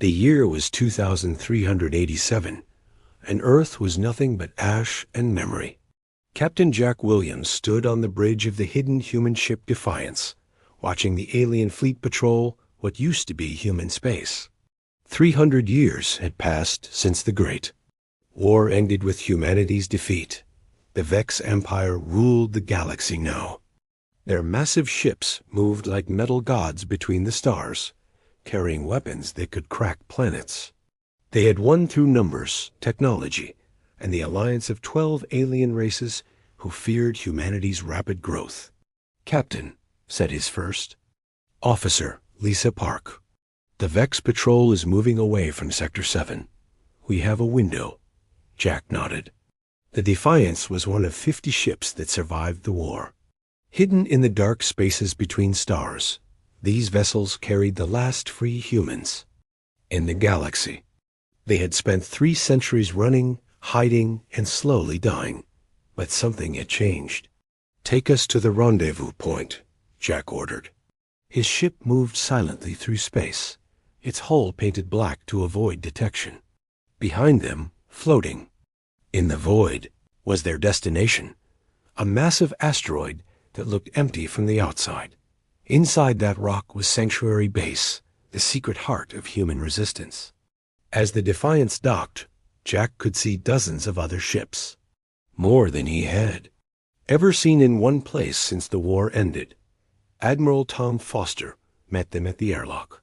The year was 2387, and Earth was nothing but ash and memory. Captain Jack Williams stood on the bridge of the hidden human ship Defiance, watching the alien fleet patrol what used to be human space. 300 years had passed since the Great War ended with humanity's defeat. The Vex Empire ruled the galaxy now. Their massive ships moved like metal gods between the stars, carrying weapons that could crack planets. They had won through numbers, technology, and the alliance of 12 alien races who feared humanity's rapid growth. "Captain," said his first. "Officer Lisa Park. The Vex patrol is moving away from Sector 7. We have a window." Jack nodded. The Defiance was one of 50 ships that survived the war. Hidden in the dark spaces between stars, these vessels carried the last free humans in the galaxy. They had spent 3 centuries running, hiding, and slowly dying. But something had changed. "Take us to the rendezvous point," Jack ordered. His ship moved silently through space, its hull painted black to avoid detection. Behind them, floating in the void, was their destination, a massive asteroid that looked empty from the outside. Inside that rock was Sanctuary Base, the secret heart of human resistance. As the Defiance docked, Jack could see dozens of other ships, more than he had ever seen in one place since the war ended. Admiral Tom Foster met them at the airlock.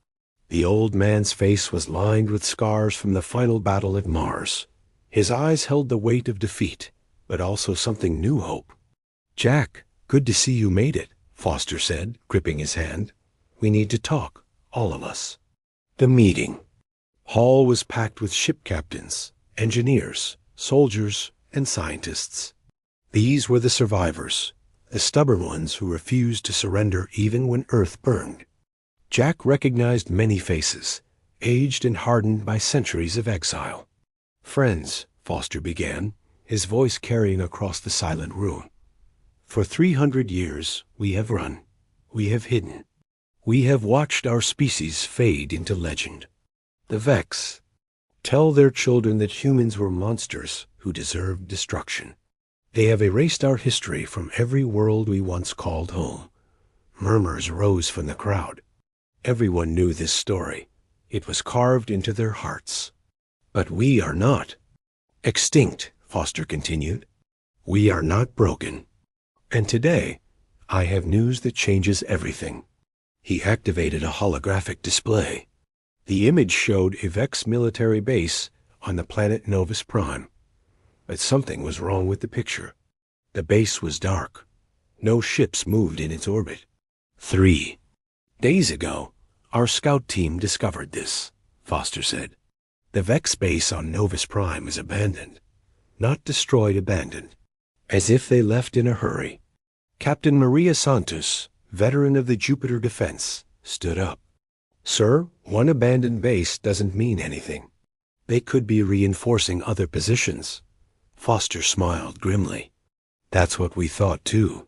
The old man's face was lined with scars from the final battle at Mars. His eyes held the weight of defeat, but also something new hope. "Jack, good to see you made it," Foster said, gripping his hand. "We need to talk, all of us." The meeting hall was packed with ship captains, engineers, soldiers, and scientists. These were the survivors, the stubborn ones who refused to surrender even when Earth burned. Jack recognized many faces, aged and hardened by centuries of exile. "Friends," Foster began, his voice carrying across the silent room. "For 300 years we have run, we have hidden, we have watched our species fade into legend. The Vex tell their children that humans were monsters who deserved destruction. They have erased our history from every world we once called home." Murmurs rose from the crowd. Everyone knew this story. It was carved into their hearts. "But we are not extinct," Foster continued. "We are not broken. And today, I have news that changes everything." He activated a holographic display. The image showed a Vex military base on the planet Novus Prime. But something was wrong with the picture. The base was dark. No ships moved in its orbit. 3 days ago, our scout team discovered this, Foster said. The Vex base on Novus Prime is abandoned. Not destroyed, abandoned. As if they left in a hurry. Captain Maria Santos, veteran of the Jupiter Defense, stood up. "Sir, one abandoned base doesn't mean anything. They could be reinforcing other positions." Foster smiled grimly. "That's what we thought too.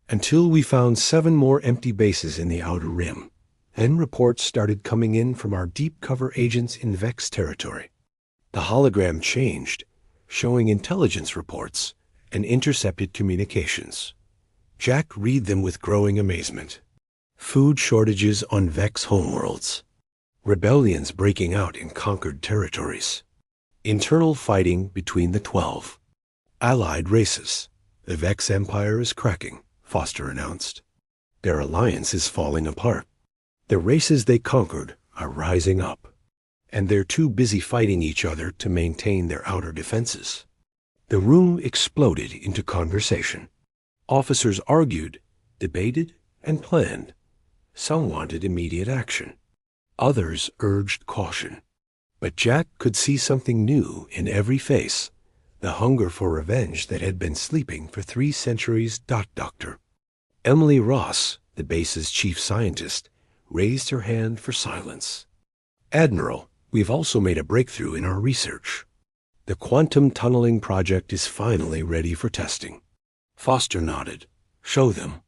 Until we found 7 more empty bases in the outer rim. Then reports started coming in from our deep cover agents in Vex territory. The hologram changed, showing intelligence reports and intercepted communications." Jack read them with growing amazement. Food shortages on Vex homeworlds. Rebellions breaking out in conquered territories. Internal fighting between the 12 allied races. "The Vex Empire is cracking," Foster announced. "Their alliance is falling apart. The races they conquered are rising up, and they're too busy fighting each other to maintain their outer defenses." The room exploded into conversation. Officers argued, debated, and planned. Some wanted immediate action. Others urged caution. But Jack could see something new in every face, the hunger for revenge that had been sleeping for 3 centuries. Doctor Emily Ross, the base's chief scientist, raised her hand for silence. "Admiral, we've also made a breakthrough in our research. The quantum tunneling project is finally ready for testing." Foster nodded. "Show them."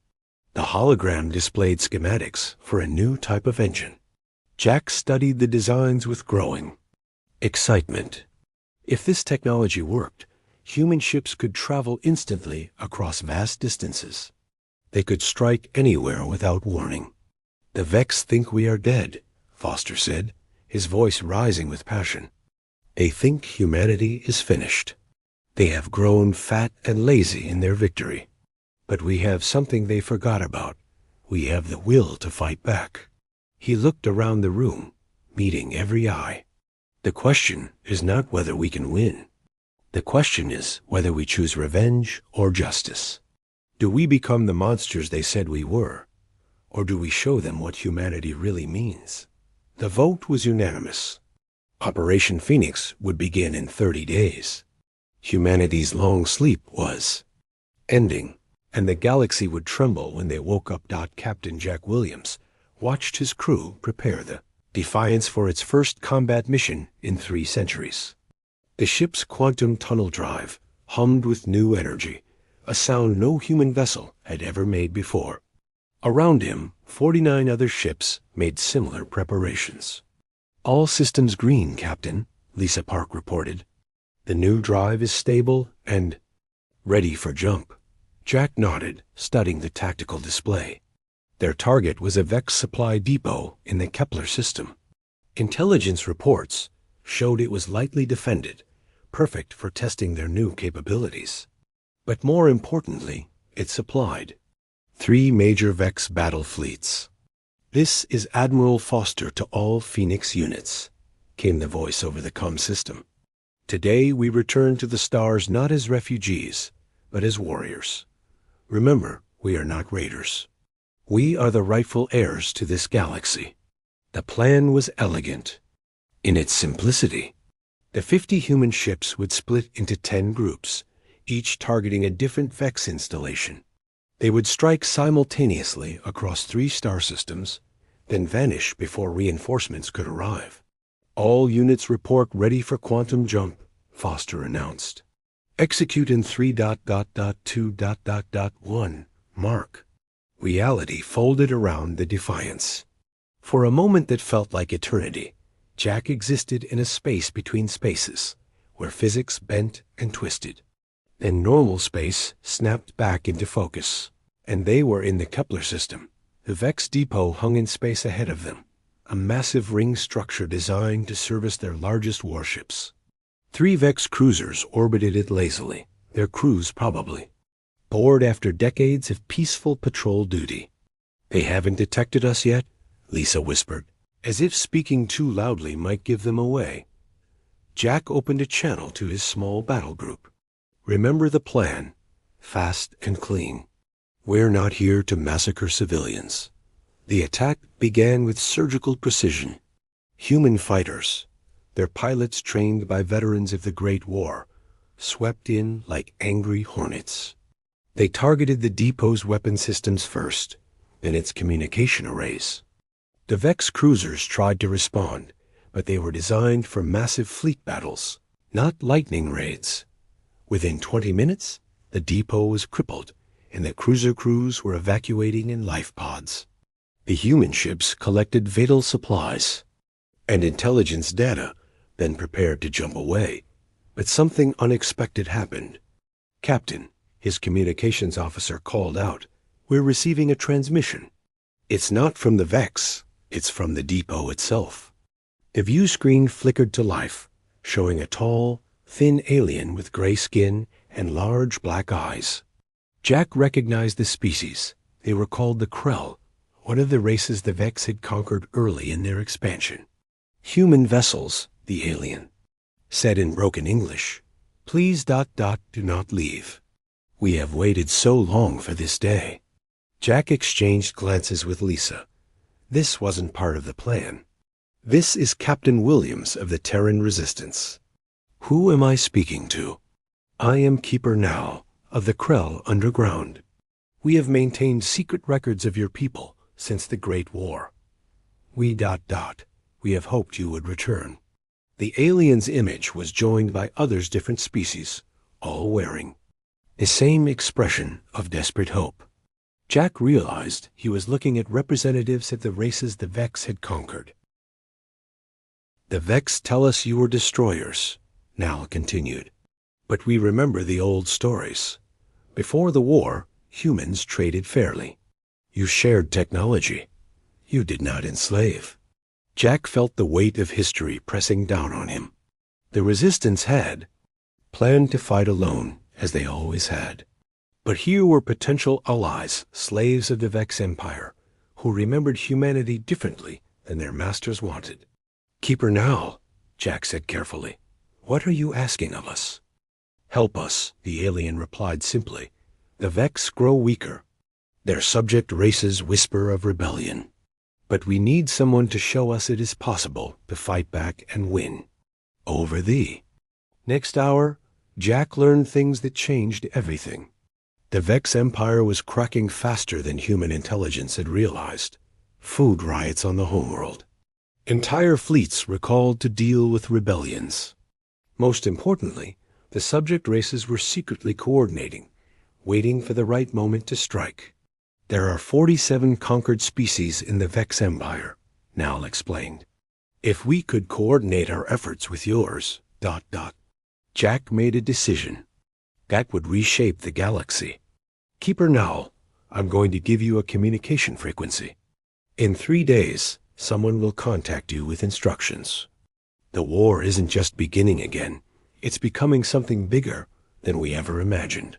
The hologram displayed schematics for a new type of engine. Jack studied the designs with growing excitement. If this technology worked, human ships could travel instantly across vast distances. They could strike anywhere without warning. "The Vex think we are dead," Foster said, his voice rising with passion. "They think humanity is finished. They have grown fat and lazy in their victory. But we have something they forgot about. We have the will to fight back." He looked around the room, meeting every eye. "The question is not whether we can win. The question is whether we choose revenge or justice. Do we become the monsters they said we were, or do we show them what humanity really means?" The vote was unanimous. Operation Phoenix would begin in 30 days. Humanity's long sleep was ending, and the galaxy would tremble when they woke up. Captain Jack Williams watched his crew prepare the Defiance for its first combat mission in 3 centuries. The ship's quantum tunnel drive hummed with new energy, a sound no human vessel had ever made before. Around him, 49 other ships made similar preparations. "All systems green, Captain," Lisa Park reported. "The new drive is stable and ready for jump." Jack nodded, studying the tactical display. Their target was a Vex supply depot in the Kepler system. Intelligence reports showed it was lightly defended, perfect for testing their new capabilities. But more importantly, it supplied 3 major Vex battle fleets. "This is Admiral Foster to all Phoenix units," came the voice over the comm system. "Today we return to the stars not as refugees, but as warriors. Remember, we are not raiders. We are the rightful heirs to this galaxy." The plan was elegant in its simplicity. The 50 human ships would split into 10 groups, each targeting a different Vex installation. They would strike simultaneously across 3 star systems, then vanish before reinforcements could arrive. "All units report ready for quantum jump," Foster announced. "Execute in 3.2.1 mark." Reality folded around the Defiance. For a moment that felt like eternity, Jack existed in a space between spaces, where physics bent and twisted. Then normal space snapped back into focus, and they were in the Kepler system. The Vex depot hung in space ahead of them, a massive ring structure designed to service their largest warships. 3 Vex cruisers orbited it lazily, their crews probably bored after decades of peaceful patrol duty. "They haven't detected us yet?" Lisa whispered, as if speaking too loudly might give them away. Jack opened a channel to his small battle group. "Remember the plan, fast and clean. We're not here to massacre civilians." The attack began with surgical precision. Human fighters, their pilots trained by veterans of the Great War, swept in like angry hornets. They targeted the depot's weapon systems first, then its communication arrays. The Vex cruisers tried to respond, but they were designed for massive fleet battles, not lightning raids. Within 20 minutes, the depot was crippled, and the cruiser crews were evacuating in life pods. The human ships collected vital supplies and intelligence data, then prepared to jump away. But something unexpected happened. "Captain," his communications officer called out, "we're receiving a transmission. It's not from the Vex, it's from the depot itself." The view screen flickered to life, showing a tall, thin alien with gray skin and large black eyes. Jack recognized the species. They were called the Krell, one of the races the Vex had conquered early in their expansion. "Human vessels," the alien said in broken English. "Please do not leave. We have waited so long for this day." Jack exchanged glances with Lisa. This wasn't part of the plan. "This is Captain Williams of the Terran Resistance." "Who am I speaking to?" "I am Keeper Nal of the Krell Underground. We have maintained secret records of your people since the Great War. We have hoped you would return." The alien's image was joined by others different species, all wearing the same expression of desperate hope. Jack realized he was looking at representatives of the races the Vex had conquered. The Vex tell us you were destroyers, Nal continued. But we remember the old stories. Before the war, humans traded fairly. You shared technology. You did not enslave. Jack felt the weight of history pressing down on him. The Resistance had planned to fight alone, as they always had. But here were potential allies, slaves of the Vex Empire, who remembered humanity differently than their masters wanted. Keeper Nal, Jack said carefully, what are you asking of us? Help us, the alien replied simply. The Vex grow weaker. Their subject races whisper of rebellion. But we need someone to show us it is possible to fight back and win. Over thee. Next hour, Jack learned things that changed everything. The Vex Empire was cracking faster than human intelligence had realized. Food riots on the homeworld. Entire fleets recalled to deal with rebellions. Most importantly, the subject races were secretly coordinating, waiting for the right moment to strike. There are 47 conquered species in the Vex Empire, Nal explained. If we could coordinate our efforts with yours, ... Jack made a decision. That would reshape the galaxy. Keeper Nal, I'm going to give you a communication frequency. In 3 days, someone will contact you with instructions. The war isn't just beginning again. It's becoming something bigger than we ever imagined.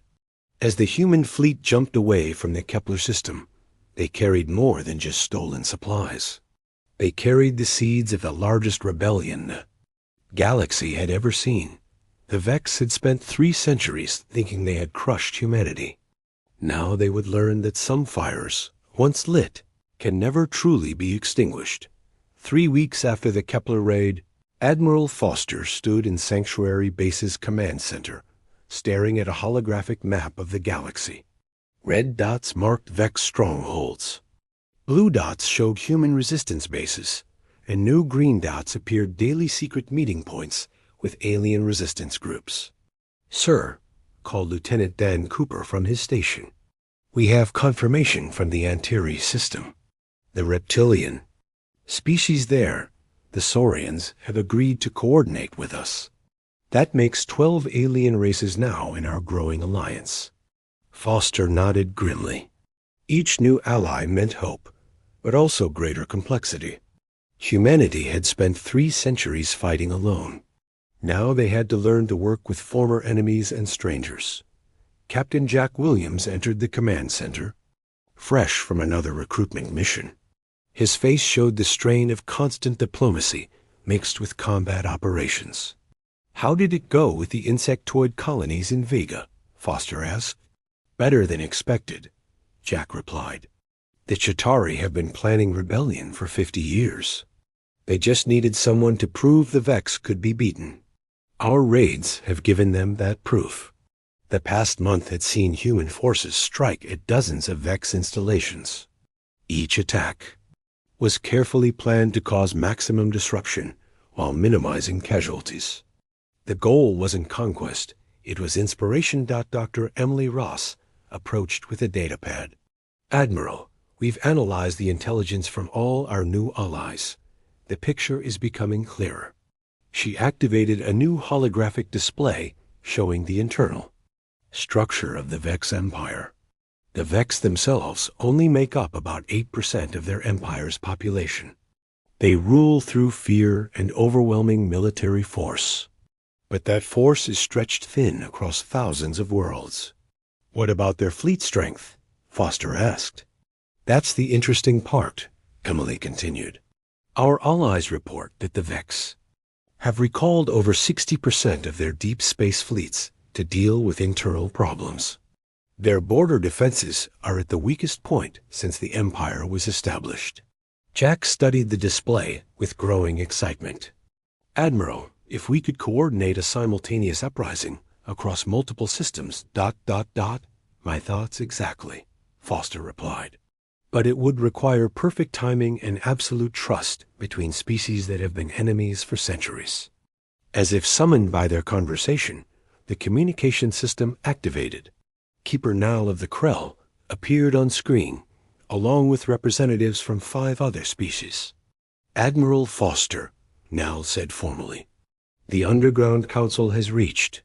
As the human fleet jumped away from the Kepler system, they carried more than just stolen supplies. They carried the seeds of the largest rebellion the galaxy had ever seen. The Vex had spent 3 centuries thinking they had crushed humanity. Now they would learn that some fires, once lit, can never truly be extinguished. 3 weeks after the Kepler raid, Admiral Foster stood in Sanctuary Base's command center, staring at a holographic map of the galaxy. Red dots marked Vex strongholds. Blue dots showed human resistance bases, and new green dots appeared daily secret meeting points with alien resistance groups. Sir, called Lieutenant Dan Cooper from his station, we have confirmation from the Antiri system. The reptilian species there, the Saurians, have agreed to coordinate with us. That makes 12 alien races now in our growing alliance. Foster nodded grimly. Each new ally meant hope, but also greater complexity. Humanity had spent 3 centuries fighting alone. Now they had to learn to work with former enemies and strangers. Captain Jack Williams entered the command center, fresh from another recruitment mission. His face showed the strain of constant diplomacy mixed with combat operations. How did it go with the insectoid colonies in Vega? Foster asked. Better than expected, Jack replied. The Chitauri have been planning rebellion for 50 years. They just needed someone to prove the Vex could be beaten. Our raids have given them that proof. The past month had seen human forces strike at dozens of Vex installations. Each attack was carefully planned to cause maximum disruption while minimizing casualties. The goal wasn't conquest, it was inspiration. Dr. Emily Ross approached with a datapad. Admiral, we've analyzed the intelligence from all our new allies. The picture is becoming clearer. She activated a new holographic display showing the internal structure of the Vex Empire. The Vex themselves only make up about 8% of their empire's population. They rule through fear and overwhelming military force. But that force is stretched thin across thousands of worlds. What about their fleet strength? Foster asked. That's the interesting part, Emily continued. Our allies report that the Vex have recalled over 60% of their deep space fleets to deal with internal problems. Their border defenses are at the weakest point since the Empire was established. Jack studied the display with growing excitement. Admiral, if we could coordinate a simultaneous uprising across multiple systems, ... My thoughts exactly, Foster replied. But it would require perfect timing and absolute trust between species that have been enemies for centuries. As if summoned by their conversation, the communication system activated. Keeper Nal of the Krell appeared on screen, along with representatives from 5 other species. Admiral Foster, Nal said formally. "The Underground Council has reached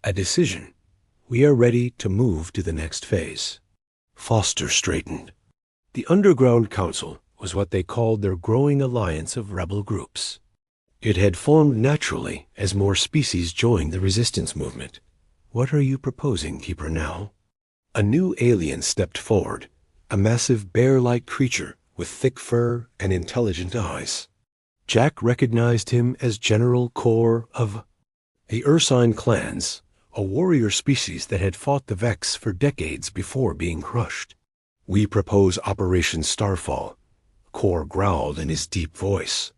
a decision. We are ready to move to the next phase." Foster straightened. The Underground Council was what they called their growing alliance of rebel groups. It had formed naturally as more species joined the resistance movement. "What are you proposing, Keeper Nal?" A new alien stepped forward, a massive bear-like creature with thick fur and intelligent eyes. Jack recognized him as General Kor of the Ursine clans, a warrior species that had fought the Vex for decades before being crushed. "We propose Operation Starfall," Kor growled in his deep voice.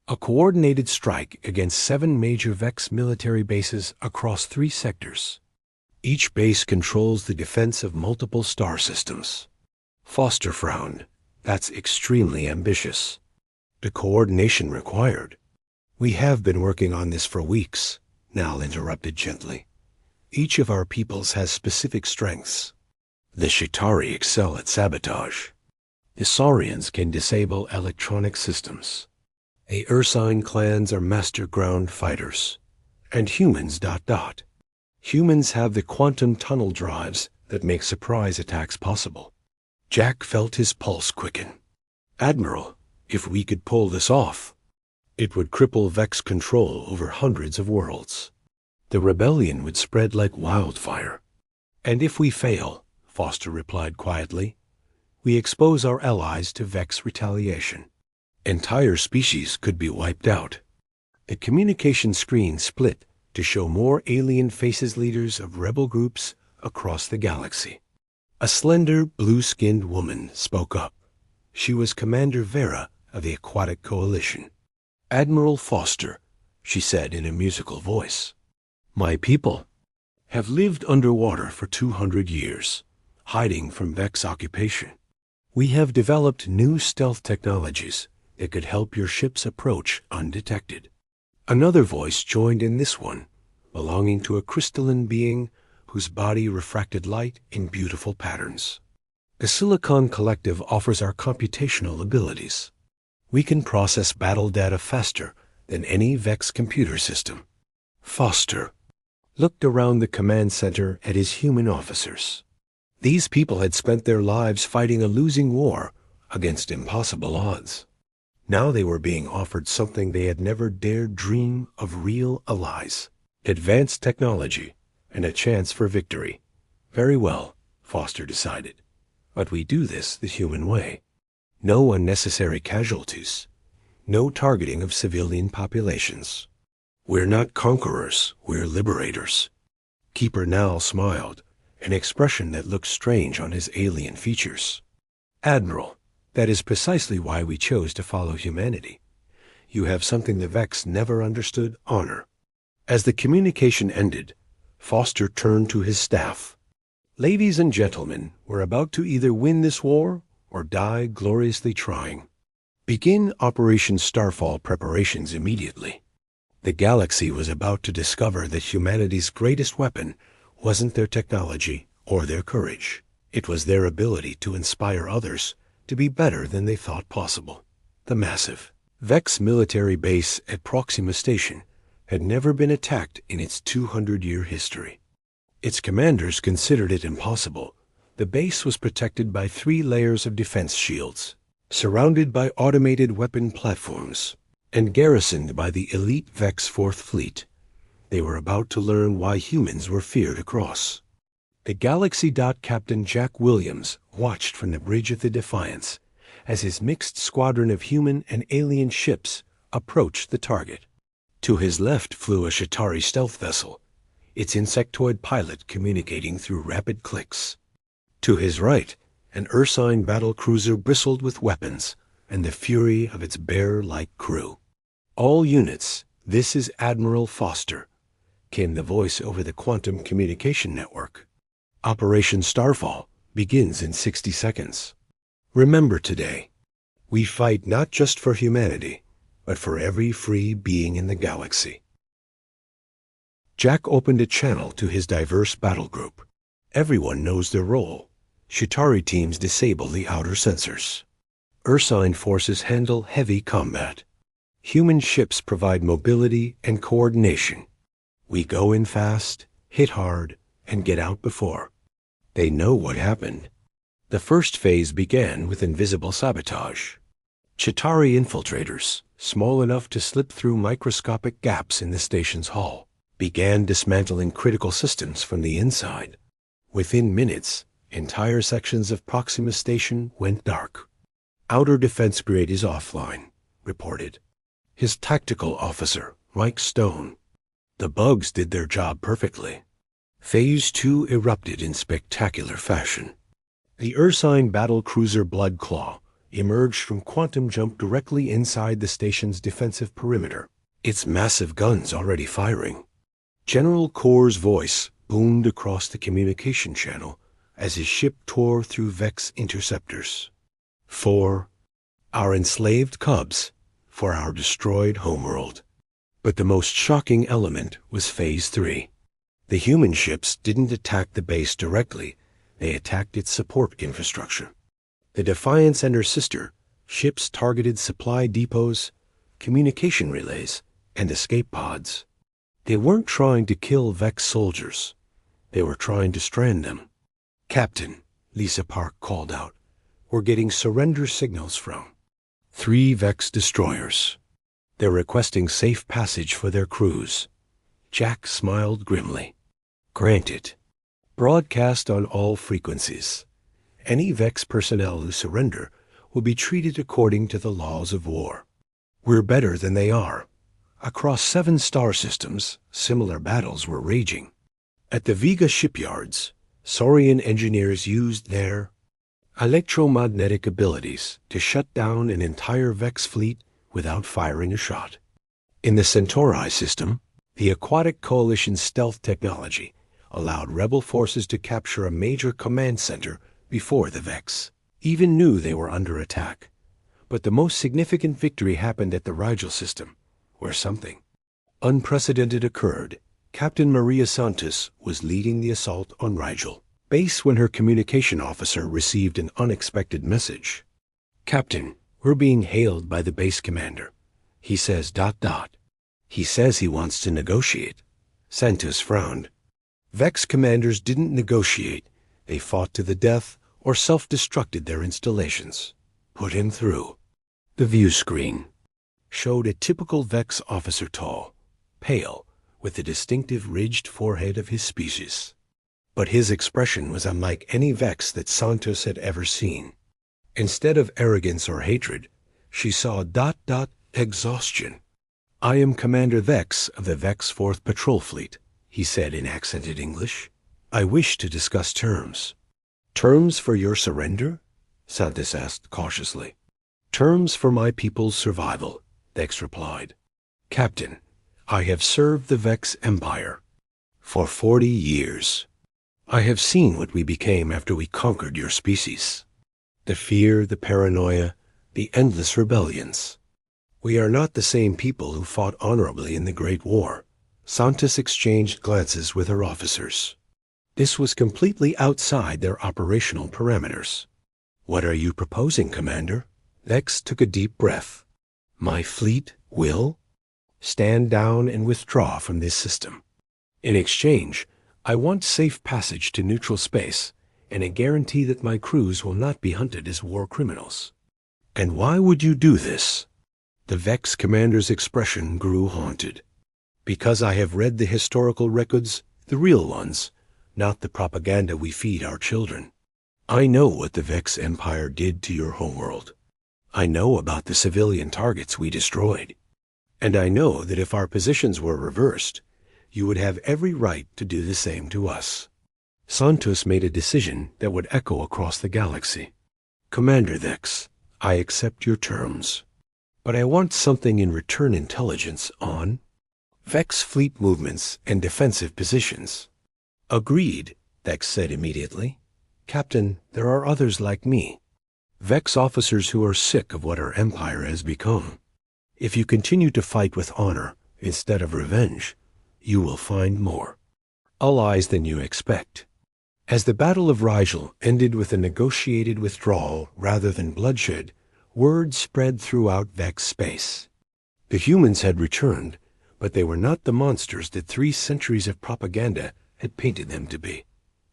"A coordinated strike against 7 major Vex military bases across 3 sectors. Each base controls the defense of multiple star systems." Foster frowned. "That's extremely ambitious." "The coordination required." "We have been working on this for weeks," Nal interrupted gently. "Each of our peoples has specific strengths. The Chitauri excel at sabotage. The Saurians can disable electronic systems. The Ursine clans are master ground fighters. And humans ... Humans have the quantum tunnel drives that make surprise attacks possible." Jack felt his pulse quicken. "Admiral, if we could pull this off, it would cripple Vex control over hundreds of worlds. The rebellion would spread like wildfire." "And if we fail," Foster replied quietly, "we expose our allies to Vex retaliation. Entire species could be wiped out." The communication screen split to show more alien faces, leaders of rebel groups across the galaxy. A slender, blue-skinned woman spoke up. She was Commander Vera of the Aquatic Coalition. "Admiral Foster," she said in a musical voice, "my people have lived underwater for 200 years, hiding from Vex occupation. We have developed new stealth technologies that could help your ships approach undetected." Another voice joined in this one, belonging to a crystalline being whose body refracted light in beautiful patterns. "The Silicon Collective offers our computational abilities. We can process battle data faster than any Vex computer system." Foster looked around the command center at his human officers. These people had spent their lives fighting a losing war against impossible odds. Now they were being offered something they had never dared dream of: real allies, advanced technology, and a chance for victory. "Very well," Foster decided. "But we do this the human way. No unnecessary casualties. No targeting of civilian populations. We're not conquerors, we're liberators." Keeper Nal smiled, an expression that looked strange on his alien features. "Admiral, that is precisely why we chose to follow humanity. You have something the Vex never understood: honor." As the communication ended, Foster turned to his staff. "Ladies and gentlemen, we're about to either win this war or die gloriously trying. Begin Operation Starfall preparations immediately." The galaxy was about to discover that humanity's greatest weapon wasn't their technology or their courage. It was their ability to inspire others to be better than they thought possible. The massive Vex military base at Proxima Station had never been attacked in its 200-year history. Its commanders considered it impossible. The base was protected by 3 layers of defense shields, surrounded by automated weapon platforms, and garrisoned by the elite Vex Fourth Fleet. They were about to learn why humans were feared across. The Galaxy. Captain Jack Williams watched from the bridge of the Defiance as his mixed squadron of human and alien ships approached the target. To his left flew a Chitauri stealth vessel, its insectoid pilot communicating through rapid clicks. To his right, an Ursine battle cruiser bristled with weapons and the fury of its bear-like crew. "All units, this is Admiral Foster," came the voice over the quantum communication network. "Operation Starfall begins in 60 seconds. Remember today, we fight not just for humanity, but for every free being in the galaxy." Jack opened a channel to his diverse battle group. Everyone knows their role. Chitauri teams disable the outer sensors. Ursine forces handle heavy combat. Human ships provide mobility and coordination. We go in fast, hit hard, and get out before. They know what happened. The first phase began with invisible sabotage. Chitauri infiltrators, small enough to slip through microscopic gaps in the station's hull, began dismantling critical systems from the inside. Within minutes, entire sections of Proxima Station went dark. Outer defense grid is offline, reported his tactical officer, Mike Stone. The bugs did their job perfectly. Phase 2 erupted in spectacular fashion. The Ursine battlecruiser Bloodclaw emerged from quantum jump directly inside the station's defensive perimeter, its massive guns already firing. General Kor's voice boomed across the communication channel as his ship tore through Vex interceptors. For our enslaved cubs, for our destroyed homeworld. But the most shocking element was Phase 3. The human ships didn't attack the base directly, they attacked its support infrastructure. The Defiance and her sister ships targeted supply depots, communication relays, and escape pods. They weren't trying to kill Vex soldiers. They were trying to strand them. "Captain," Lisa Park called out, "we're getting surrender signals from 3 Vex destroyers. They're requesting safe passage for their crews." Jack smiled grimly. "Granted. Broadcast on all frequencies. Any Vex personnel who surrender will be treated according to the laws of war. We're better than they are." Across 7 star systems, similar battles were raging. At the Vega shipyards, Saurian engineers used their electromagnetic abilities to shut down an entire Vex fleet without firing a shot. In the Centauri system, the Aquatic Coalition's stealth technology allowed rebel forces to capture a major command center before the Vex even knew they were under attack. But the most significant victory happened at the Rigel system, where something unprecedented occurred. Captain Maria Santos was leading the assault on Rigel base when her communication officer received an unexpected message. "Captain, we're being hailed by the base commander. He says ... He says he wants to negotiate." Santos frowned. Vex commanders didn't negotiate. They fought to the death or self-destructed their installations. "Put him through." The view screen showed a typical Vex officer, tall, pale, with the distinctive ridged forehead of his species. But his expression was unlike any Vex that Santos had ever seen. Instead of arrogance or hatred, she saw ... exhaustion. "I am Commander Vex of the Vex 4th Patrol Fleet," he said in accented English. "I wish to discuss terms." "Terms for your surrender?" Santos asked cautiously. "Terms for my people's survival," Vex replied. "Captain, I have served the Vex Empire for 40 years. I have seen what we became after we conquered your species. The fear, the paranoia, the endless rebellions. We are not the same people who fought honorably in the Great War." Santos exchanged glances with her officers. This was completely outside their operational parameters. "What are you proposing, Commander?" Vex took a deep breath. "My fleet will stand down and withdraw from this system. In exchange, I want safe passage to neutral space and a guarantee that my crews will not be hunted as war criminals." "And why would you do this?" The Vex commander's expression grew haunted. "Because I have read the historical records, the real ones, not the propaganda we feed our children. I know what the Vex Empire did to your homeworld. I know about the civilian targets we destroyed. And I know that if our positions were reversed, you would have every right to do the same to us." Santos made a decision that would echo across the galaxy. "Commander Vex, I accept your terms. But I want something in return: intelligence on Vex fleet movements and defensive positions." "Agreed," Vex said immediately. "Captain, there are others like me. Vex officers who are sick of what our empire has become. If you continue to fight with honor instead of revenge, you will find more allies than you expect." As the Battle of Rigel ended with a negotiated withdrawal rather than bloodshed, word spread throughout Vex space. The humans had returned, but they were not the monsters that 3 centuries of propaganda had painted them to be.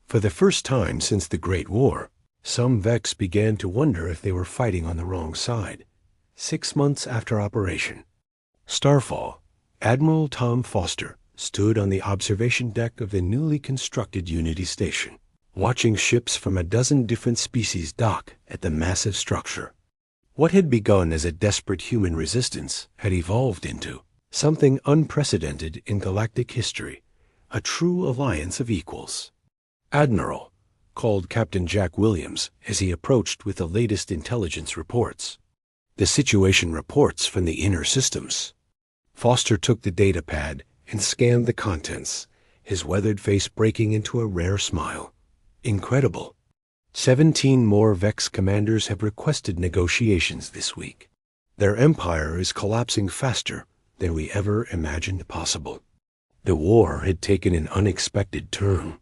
For the first time since the Great War, some Vex began to wonder if they were fighting on the wrong side. 6 months after operation, Starfall, Admiral Tom Foster stood on the observation deck of the newly constructed Unity Station, watching ships from a dozen different species dock at the massive structure. What had begun as a desperate human resistance had evolved into something unprecedented in galactic history, a true alliance of equals. Admiral, called Captain Jack Williams as he approached with the latest intelligence reports. The situation reports from the inner systems. Foster took the data pad and scanned the contents, his weathered face breaking into a rare smile. Incredible. 17 more Vex commanders have requested negotiations this week. Their empire is collapsing faster than we ever imagined possible. The war had taken an unexpected turn.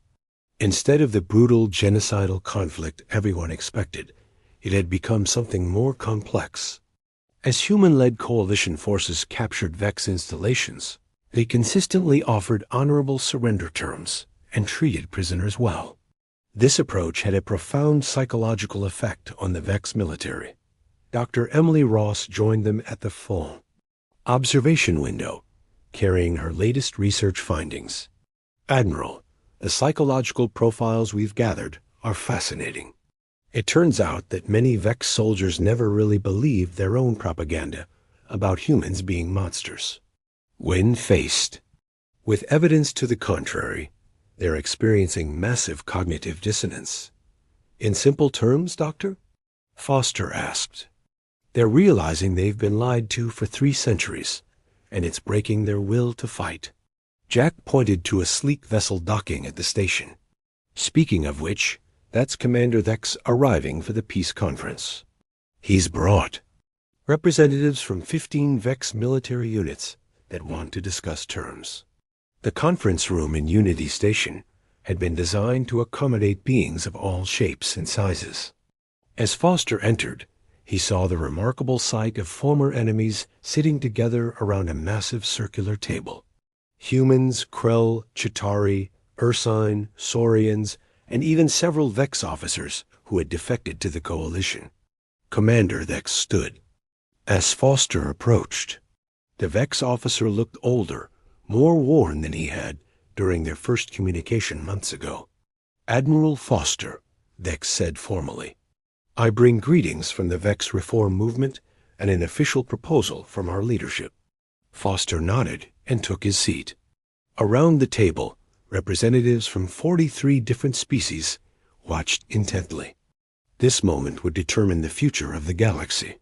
Instead of the brutal genocidal conflict everyone expected, it had become something more complex. As human-led coalition forces captured Vex installations, they consistently offered honorable surrender terms and treated prisoners well. This approach had a profound psychological effect on the Vex military. Dr. Emily Ross joined them at the full observation window, carrying her latest research findings. Admiral, the psychological profiles we've gathered are fascinating. It turns out that many Vex soldiers never really believed their own propaganda about humans being monsters. When faced with evidence to the contrary, they're experiencing massive cognitive dissonance. In simple terms, Doctor? Foster asked. They're realizing they've been lied to for 3 centuries, and it's breaking their will to fight. Jack pointed to a sleek vessel docking at the station. Speaking of which, that's Commander Vex arriving for the peace conference. He's brought representatives from 15 Vex military units that want to discuss terms. The conference room in Unity Station had been designed to accommodate beings of all shapes and sizes. As Foster entered, he saw the remarkable sight of former enemies sitting together around a massive circular table. Humans, Krell, Chitauri, Ursine, Saurians, and even several Vex officers who had defected to the Coalition. Commander Vex stood. As Foster approached, the Vex officer looked older, more worn than he had during their first communication months ago. Admiral Foster, Vex said formally, I bring greetings from the Vex Reform Movement and an official proposal from our leadership. Foster nodded and took his seat. Around the table, representatives from 43 different species watched intently. This moment would determine the future of the galaxy.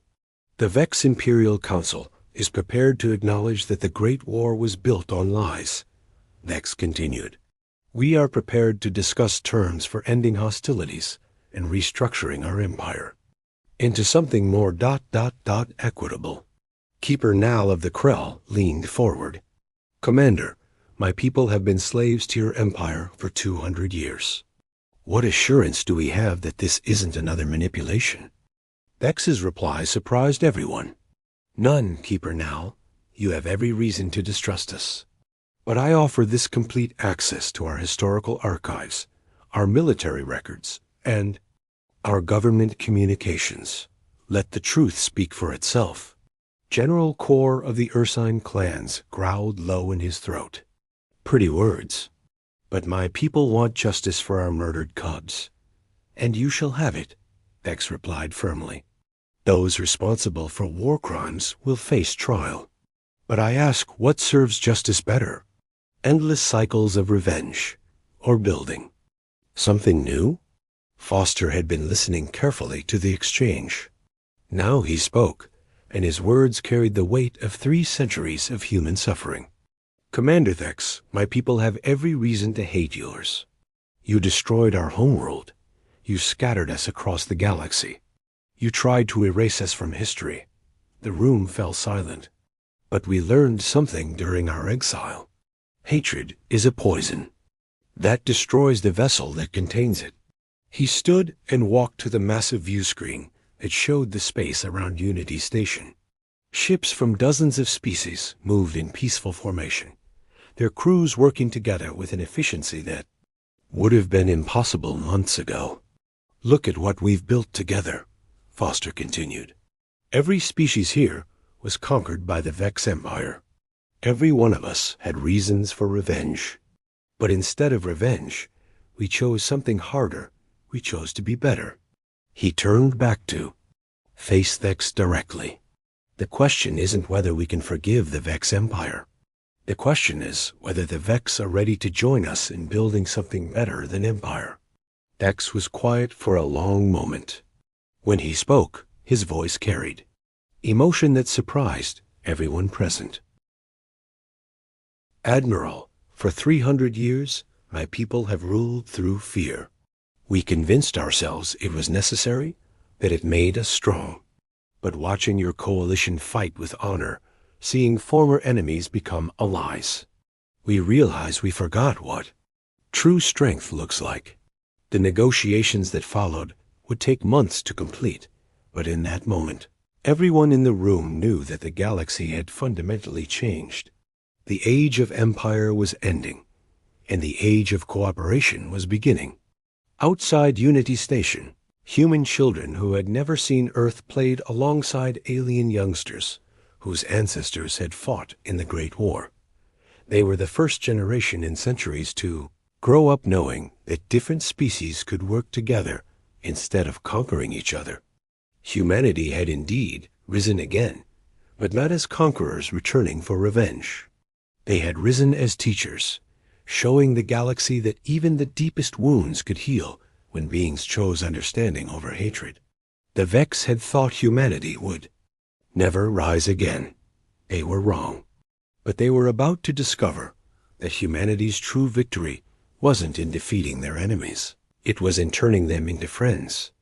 The Vex Imperial Council is prepared to acknowledge that the Great War was built on lies. Vex continued. We are prepared to discuss terms for ending hostilities and restructuring our empire into something more equitable. Keeper Nal of the Krell leaned forward. Commander, my people have been slaves to your empire for 200 years. What assurance do we have that this isn't another manipulation? Vex's reply surprised everyone. None, Keeper Nal. You have every reason to distrust us. But I offer this complete access to our historical archives, our military records, and our government communications. Let the truth speak for itself. General Kor of the Ursine clans growled low in his throat. Pretty words. But my people want justice for our murdered cubs. And you shall have it, Vex replied firmly. Those responsible for war crimes will face trial. But I ask, what serves justice better? Endless cycles of revenge, or building? Something new? Foster had been listening carefully to the exchange. Now he spoke, and his words carried the weight of 3 centuries of human suffering. Commander Vex, my people have every reason to hate yours. You destroyed our homeworld. You scattered us across the galaxy. You tried to erase us from history. The room fell silent. But we learned something during our exile. Hatred is a poison that destroys the vessel that contains it. He stood and walked to the massive view screen that showed the space around Unity Station. Ships from dozens of species moved in peaceful formation, their crews working together with an efficiency that would have been impossible months ago. "Look at what we've built together," Foster continued. "Every species here was conquered by the Vex Empire. Every one of us had reasons for revenge. But instead of revenge, we chose something harder. We chose to be better." He turned back to face Vex directly. "The question isn't whether we can forgive the Vex Empire. The question is whether the Vex are ready to join us in building something better than Empire." Vex was quiet for a long moment. When he spoke, his voice carried emotion that surprised everyone present. "Admiral, for 300 years, my people have ruled through fear. We convinced ourselves it was necessary, that it made us strong. But watching your coalition fight with honor, seeing former enemies become allies, we realized we forgot what true strength looks like. The negotiations that followed would take months to complete, but in that moment, everyone in the room knew that the galaxy had fundamentally changed. The age of empire was ending, and the age of cooperation was beginning. Outside Unity Station, human children who had never seen Earth played alongside alien youngsters whose ancestors had fought in the Great War. They were the first generation in centuries to grow up knowing that different species could work together instead of conquering each other. Humanity had indeed risen again, but not as conquerors returning for revenge. They had risen as teachers, showing the galaxy that even the deepest wounds could heal when beings chose understanding over hatred. The Vex had thought humanity would never rise again. They were wrong. But they were about to discover that humanity's true victory wasn't in defeating their enemies. It was in turning them into friends.